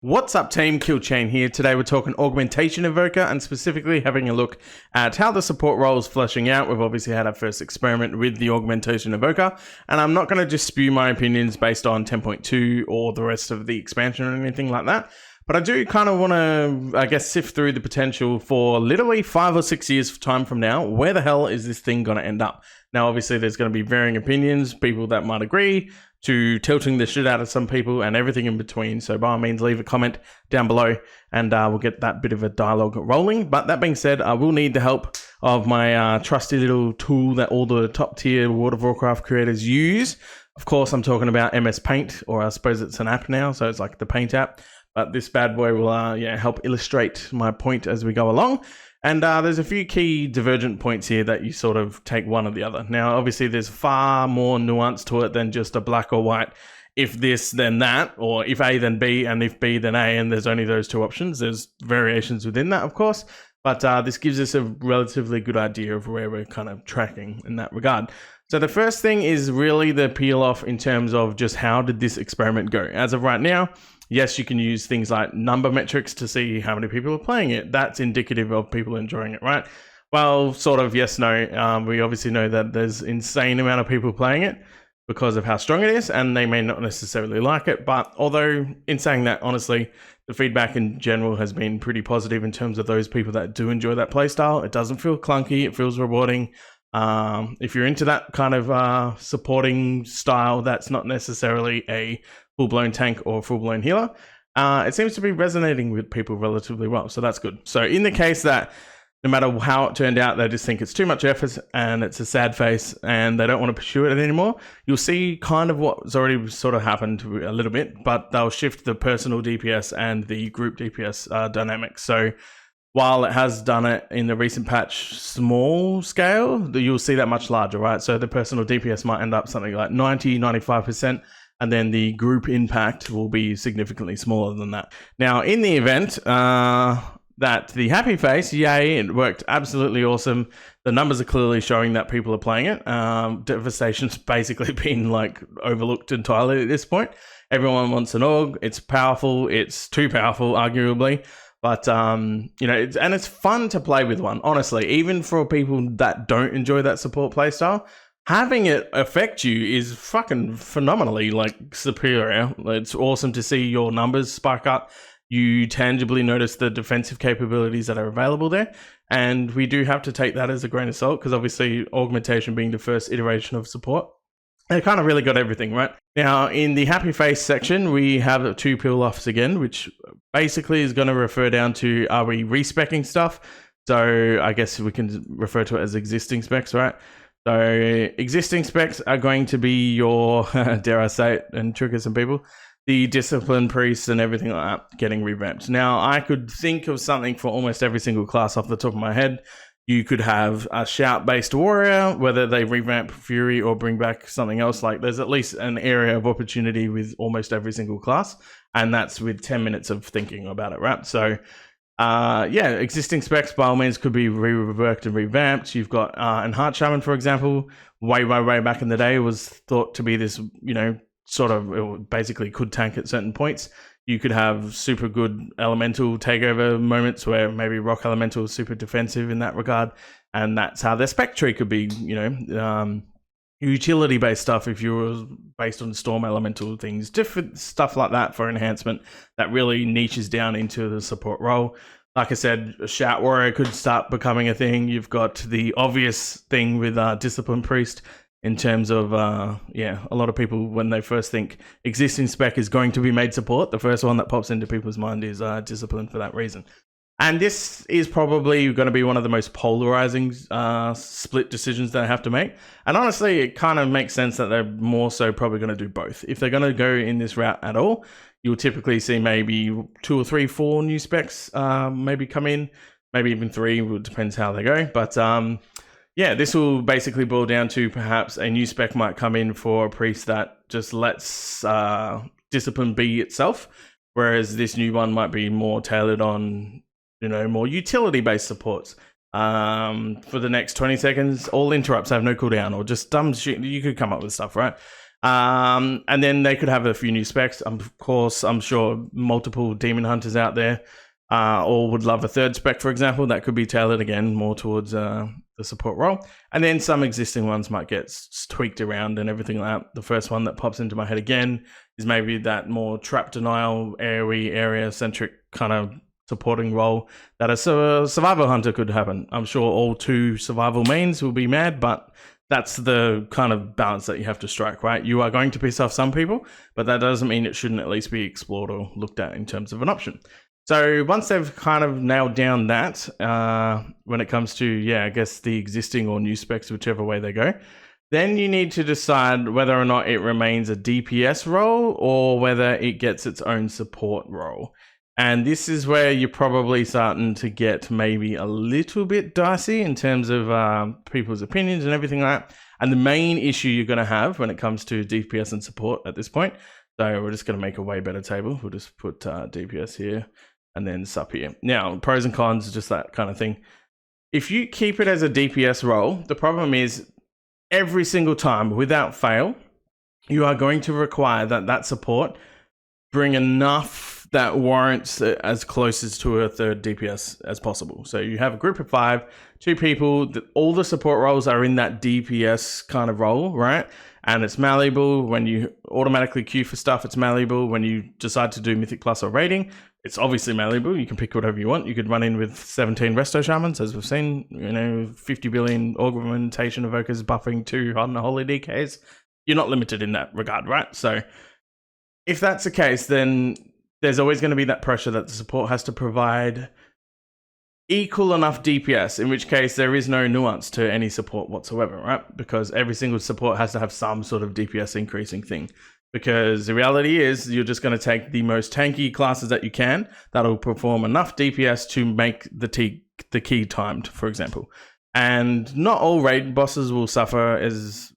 What's up team, Killchain here. Today we're talking Augmentation Evoker and specifically having a look at how the support role is fleshing out. We've obviously had our first experiment with the Augmentation Evoker, and I'm not going to just spew my opinions based on 10.2 or the rest of the expansion or anything like that. But I do kind of want to, I guess, sift through the potential for literally 5 or 6 years time from now. Where the hell is this thing going to end up? Now, obviously, there's going to be varying opinions, people that might agree, to tilting the shit out of some people and everything in between. So by all means, leave a comment down below and we'll get that bit of a dialogue rolling. But that being said, I will need the help of my trusty little tool that all the top tier World of Warcraft creators use. Of course, I'm talking about MS Paint, or I suppose it's an app now, so it's like the Paint app. But this bad boy will help illustrate my point as we go along. And there's a few key divergent points here that you sort of take one or the other. Now, obviously, there's far more nuance to it than just a black or white. If this, then that, or if A, then B, and if B, then A, and there's only those two options. There's variations within that, of course. But this gives us a relatively good idea of where we're kind of tracking in that regard. So the first thing is really the peel off in terms of just how did this experiment go. As of right now, yes, you can use things like number metrics to see how many people are playing it. That's indicative of people enjoying it, right? Well, sort of yes, no. We obviously know that there's insane amount of people playing it because of how strong it is, and they may not necessarily like it. But although in saying that, honestly, the feedback in general has been pretty positive in terms of those people that do enjoy that playstyle. It doesn't feel clunky. It feels rewarding. If you're into that kind of supporting style, that's not necessarily a full-blown tank or full-blown healer. It seems to be resonating with people relatively well, so that's good. So in the case that no matter how it turned out, they just think it's too much effort and it's a sad face and they don't want to pursue it anymore, you'll see kind of what's already sort of happened a little bit, but they'll shift the personal DPS and the group DPS dynamics. So while it has done it in the recent patch small scale, you'll see that much larger, right? So the personal DPS might end up something like 90, 95%, and then the group impact will be significantly smaller than that. Now, in the event that the happy face, yay, it worked absolutely awesome. The numbers are clearly showing that people are playing it. Devastation's basically been like overlooked entirely at this point. Everyone wants an AUG. It's powerful. It's too powerful, arguably. But, it's fun to play with one, honestly. Even for people that don't enjoy that support playstyle, having it affect you is fucking phenomenally, superior. It's awesome to see your numbers spike up. You tangibly notice the defensive capabilities that are available there. And we do have to take that as a grain of salt, because obviously augmentation being the first iteration of support, they kind of really got everything, right? Now, in the happy face section, we have 2 peel-offs again, which basically is going to refer down to, are we respecing stuff? So I guess we can refer to it as existing specs, right? So existing specs are going to be your, dare I say it, and trigger some people, the discipline priests and everything like that getting revamped. Now, I could think of something for almost every single class off the top of my head. You could have a shout-based warrior, whether they revamp Fury or bring back something else. Like, there's at least an area of opportunity with almost every single class, and that's with 10 minutes of thinking about it, right? So, existing specs by all means could be reworked and revamped. You've got Enhanced Shaman, for example, way back in the day was thought to be this, sort of, it basically could tank at certain points. You could have super good elemental takeover moments where maybe rock elemental is super defensive in that regard, and that's how their spec tree could be, utility based stuff if you were based on storm elemental things, different stuff like that for enhancement that really niches down into the support role. Like I said, a shout warrior could start becoming a thing. You've got the obvious thing with discipline priest. In terms of, a lot of people, when they first think existing spec is going to be made support, the first one that pops into people's mind is discipline for that reason. And this is probably going to be one of the most polarizing split decisions that I have to make. And honestly, it kind of makes sense that they're more so probably going to do both. If they're going to go in this route at all, you'll typically see maybe 2 or 3, 4 new specs maybe come in, maybe even 3, it depends how they go. But this will basically boil down to perhaps a new spec might come in for a priest that just lets discipline be itself, whereas this new one might be more tailored on, more utility-based supports. For the next 20 seconds, all interrupts have no cooldown, or just dumb shit. You could come up with stuff, right? And then they could have a few new specs. Of course, I'm sure multiple demon hunters out there all would love a third spec, for example, that could be tailored again more towards the support role. And then some existing ones might get tweaked around and everything like that. The first one that pops into my head again is maybe that more trap denial, AoE, area-centric kind of supporting role that a survival hunter could happen. I'm sure all 2 survival mains will be mad, but that's the kind of balance that you have to strike, right? You are going to piss off some people, but that doesn't mean it shouldn't at least be explored or looked at in terms of an option. So once they've kind of nailed down that, when it comes to, I guess the existing or new specs, whichever way they go, then you need to decide whether or not it remains a DPS role or whether it gets its own support role. And this is where you're probably starting to get maybe a little bit dicey in terms of people's opinions and everything like that. And the main issue you're going to have when it comes to DPS and support at this point, so we're just going to make a way better table. We'll just put DPS here and then sup here. Now, pros and cons, just that kind of thing. If you keep it as a DPS role, the problem is every single time, without fail, you are going to require that support bring enough that warrants as close as to a third DPS as possible. So you have a group of 5, 2 people, all the support roles are in that DPS kind of role, right? And it's malleable. When you automatically queue for stuff, it's malleable. When you decide to do Mythic Plus or raiding, it's obviously malleable. You can pick whatever you want. You could run in with 17 Resto Shamans, as we've seen, 50 billion Augmentation Evokers buffing 2 Unholy DKs. You're not limited in that regard, right? So if that's the case, then there's always going to be that pressure that the support has to provide equal enough DPS, in which case there is no nuance to any support whatsoever, right? Because every single support has to have some sort of DPS increasing thing. Because the reality is you're just going to take the most tanky classes that you can that'll perform enough DPS to make the key timed, for example. And not all raid bosses will suffer as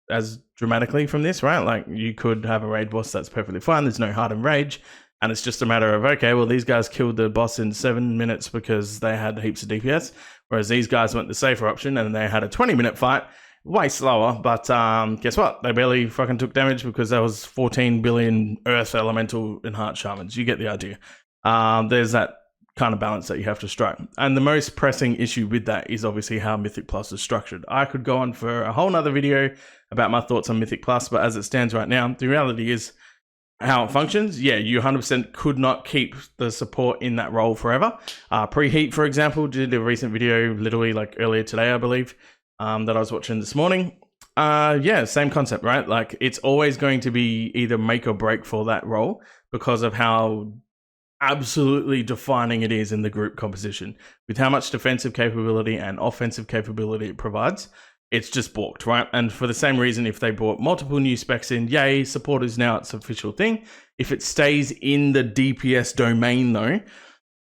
dramatically from this, right? Like you could have a raid boss that's perfectly fine. There's no hardened rage. And it's just a matter of, okay, well, these guys killed the boss in 7 minutes because they had heaps of DPS, whereas these guys went the safer option and they had a 20-minute fight, way slower, but guess what? They barely fucking took damage because there was 14 billion Earth Elemental and Heart Shamans. You get the idea. There's that kind of balance that you have to strike. And the most pressing issue with that is obviously how Mythic Plus is structured. I could go on for a whole nother video about my thoughts on Mythic Plus, but as it stands right now, the reality is, how it functions, you 100% could not keep the support in that role forever. Preheat, for example, did a recent video literally like earlier today, I believe, that I was watching this morning. Same concept, right? Like it's always going to be either make or break for that role because of how absolutely defining it is in the group composition. With how much defensive capability and offensive capability it provides, it's just balked, right? And for the same reason, if they brought multiple new specs in, yay, support is now its official thing. If it stays in the DPS domain though,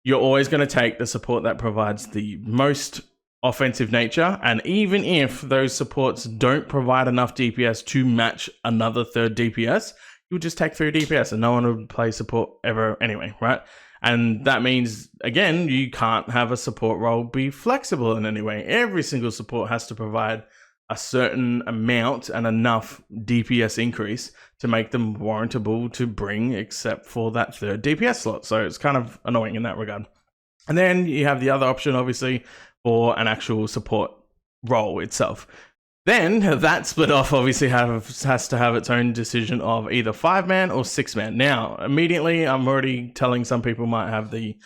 you're always going to take the support that provides the most offensive nature. And even if those supports don't provide enough DPS to match another third DPS, you'll just take 3 DPS and no one would play support ever anyway, right? And that means, again, you can't have a support role be flexible in any way. Every single support has to provide a certain amount and enough DPS increase to make them warrantable to bring, except for that third DPS slot. So it's kind of annoying in that regard. And then you have the other option, obviously, for an actual support role itself. Then that split off obviously has to have its own decision of either 5-man or 6-man. Now, immediately, I'm already telling some people might have the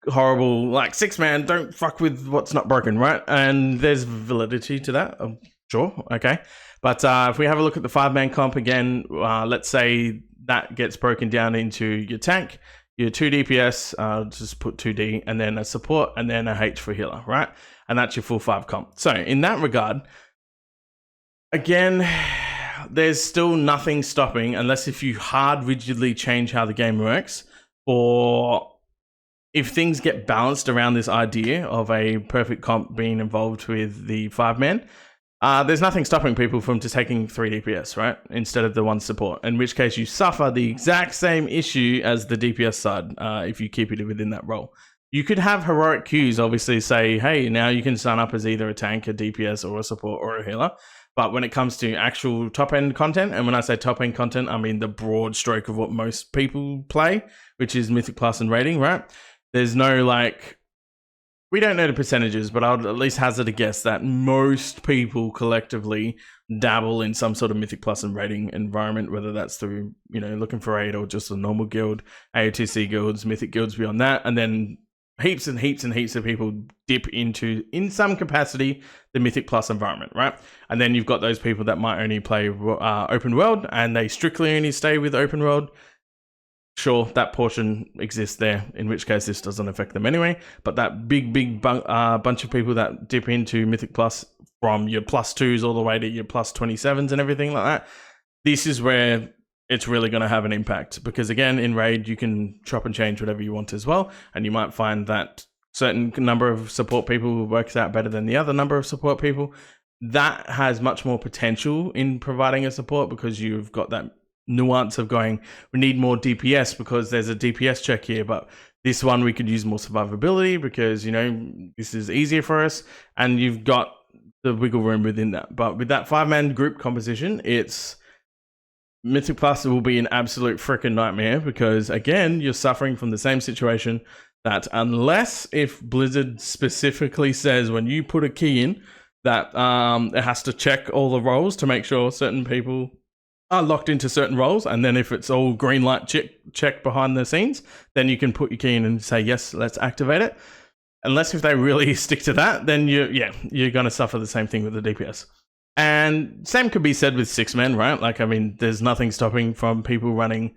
horrible, like, 6-man, don't fuck with what's not broken, right? And there's validity to that, sure, okay. But if we have a look at the 5-man comp again, let's say that gets broken down into your tank, your 2 DPS, just put 2D, and then a support, and then a H for healer, right? And that's your full 5 comp. So in that regard, again, there's still nothing stopping, unless if you hard rigidly change how the game works, or if things get balanced around this idea of a perfect comp being involved with the 5-man, there's nothing stopping people from just taking 3 DPS, right? Instead of the 1 support, in which case you suffer the exact same issue as the DPS side if you keep it within that role. You could have heroic queues, obviously say, hey, now you can sign up as either a tank, a DPS, or a support, or a healer. But when it comes to actual top end content, and when I say top end content, I mean the broad stroke of what most people play, which is Mythic Plus and rating, right? There's no like, we don't know the percentages, but I'll at least hazard a guess that most people collectively dabble in some sort of Mythic Plus and rating environment, whether that's through, you know, looking for raid or just a normal guild, AOTC guilds, Mythic guilds beyond that, and then heaps and heaps and heaps of people dip into, in some capacity, the Mythic Plus environment, right? And then you've got those people that might only play open world, and they strictly only stay with open world. Sure, that portion exists there, in which case this doesn't affect them anyway. But that big bunch of people that dip into Mythic Plus from your +2s all the way to your +27s and everything like that, this is where it's really going to have an impact. Because again, in raid, you can chop and change whatever you want as well. And you might find that certain number of support people works out better than the other number of support people. That has much more potential in providing a support, because you've got that nuance of going, we need more DPS because there's a DPS check here, but this one we could use more survivability because, you know, this is easier for us, and you've got the wiggle room within that. But with that 5-man group composition, it's Mythic Plus will be an absolute freaking nightmare, because again, you're suffering from the same situation that, unless if Blizzard specifically says when you put a key in that it has to check all the roles to make sure certain people are locked into certain roles, and then if it's all green light check behind the scenes, then you can put your key in and say, yes, let's activate it. Unless if they really stick to that, then you're going to suffer the same thing with the DPS. And same could be said with 6-men, right? Like, I mean, there's nothing stopping from people running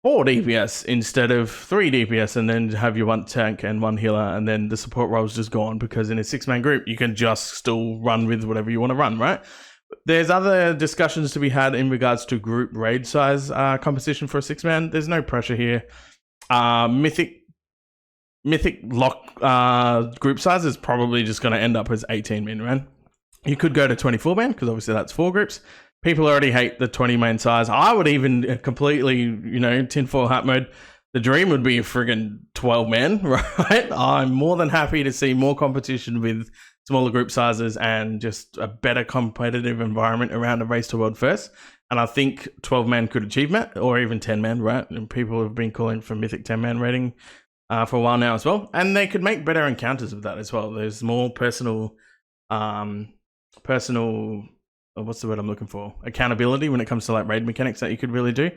4 DPS instead of 3 DPS, and then have your 1 tank and 1 healer, and then the support role's just gone, because in a 6-man group, you can just still run with whatever you want to run, right? There's other discussions to be had in regards to group raid size composition for a 6-man. There's no pressure here. Mythic lock group size is probably just going to end up as 18 men, man. You could go to 24 man, because obviously that's 4 groups. People already hate the 20 man size. I would even completely, you know, tinfoil hat mode. The dream would be a friggin' 12 man, right? I'm more than happy to see more competition with smaller group sizes and just a better competitive environment around the race to world first. And I think 12 man could achieve that, or even 10 man, right? And people have been calling for Mythic 10 man rating for a while now as well. And they could make better encounters with that as well. There's more personal, what's the word I'm looking for? Accountability when it comes to like raid mechanics that you could really do.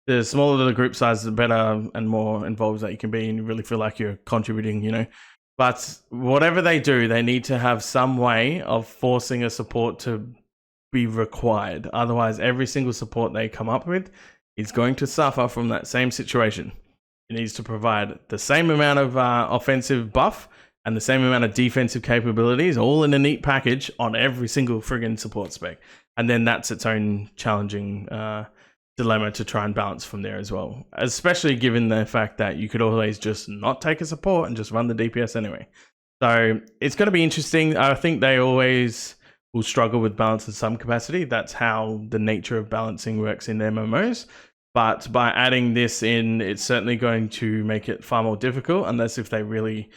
The smaller the group size, the better and more involved that you can be, and you really feel like you're contributing, you know. But whatever they do, they need to have some way of forcing a support to be required. Otherwise, every single support they come up with is going to suffer from that same situation. It needs to provide the same amount of offensive buff and the same amount of defensive capabilities, all in a neat package on every single friggin' support spec. And then that's its own challenging dilemma to try and balance from there as well, especially given the fact that you could always just not take a support and just run the DPS anyway. So it's going to be interesting. I think they always will struggle with balance in some capacity. That's how the nature of balancing works in MMOs. But by adding this in, it's certainly going to make it far more difficult, unless if they really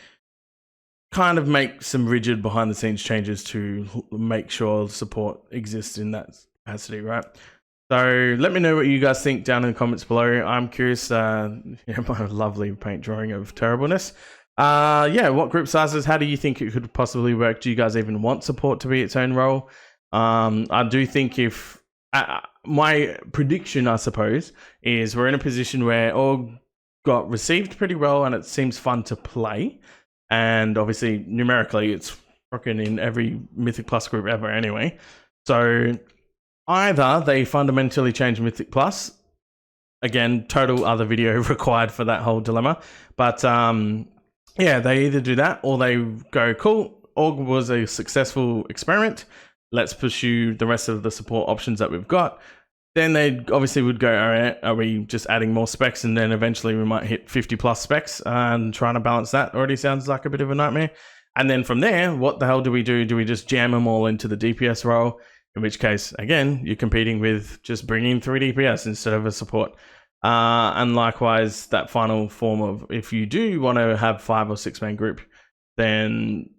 kind of make some rigid behind the scenes changes to make sure support exists in that capacity, right? So let me know what you guys think down in the comments below. I'm curious. My lovely paint drawing of terribleness. What group sizes? How do you think it could possibly work? Do you guys even want support to be its own role? I do think if my prediction, I suppose, is we're in a position where all got received pretty well, and it seems fun to play. And obviously, numerically, it's fucking in every Mythic Plus group ever, anyway. So either they fundamentally change Mythic Plus, again, total other video required for that whole dilemma. But they either do that, or they go, cool, Aug was a successful experiment. Let's pursue the rest of the support options that we've got. Then they obviously would go, all right, are we just adding more specs? And then eventually we might hit 50 plus specs, and trying to balance that already sounds like a bit of a nightmare. And then from there, what the hell do we do? Do we just jam them all into the DPS role? In which case, again, you're competing with just bringing 3 DPS instead of a support. And likewise, that final form of, if you do want to have 5 or 6 man group, then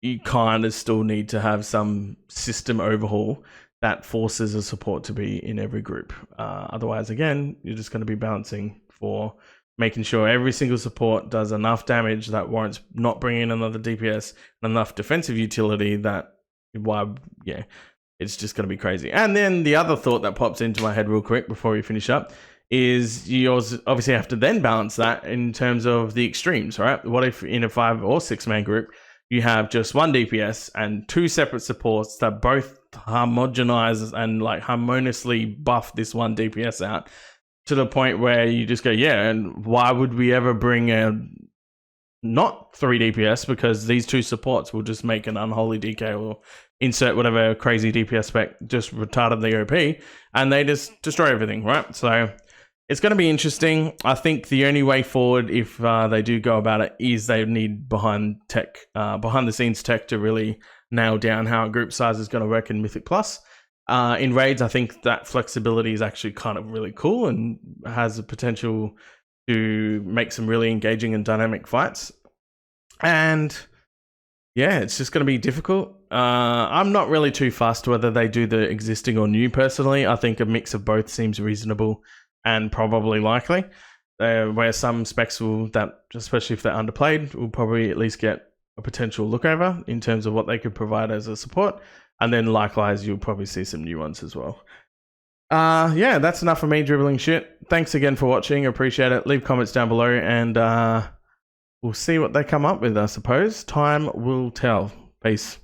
you kind of still need to have some system overhaul that forces a support to be in every group. Otherwise, again, you're just going to be balancing for making sure every single support does enough damage that warrants not bringing in another DPS and enough defensive utility that, it's just going to be crazy. And then the other thought that pops into my head real quick before we finish up is you obviously have to then balance that in terms of the extremes, right? What if in a 5 or 6 man group, you have just one DPS and 2 separate supports that both homogenize and like harmoniously buff this one DPS out to the point where you just go, and why would we ever bring a not 3 DPS, because these 2 supports will just make an unholy DK or insert whatever crazy DPS spec, just retarded the OP, and they just destroy everything, right? So it's going to be interesting. I think the only way forward, if they do go about it, is they need behind the scenes tech to really nail down how a group size is going to work in Mythic Plus. In raids, I think that flexibility is actually kind of really cool and has the potential to make some really engaging and dynamic fights. And it's just going to be difficult. I'm not really too fussed whether they do the existing or new personally. I think a mix of both seems reasonable and probably likely. Where some specs will, that especially if they're underplayed, will probably at least get a potential look over in terms of what they could provide as a support. And then likewise, you'll probably see some new ones as well. That's enough for me dribbling shit. Thanks again for watching. Appreciate it. Leave comments down below and we'll see what they come up with, I suppose. Time will tell. Peace.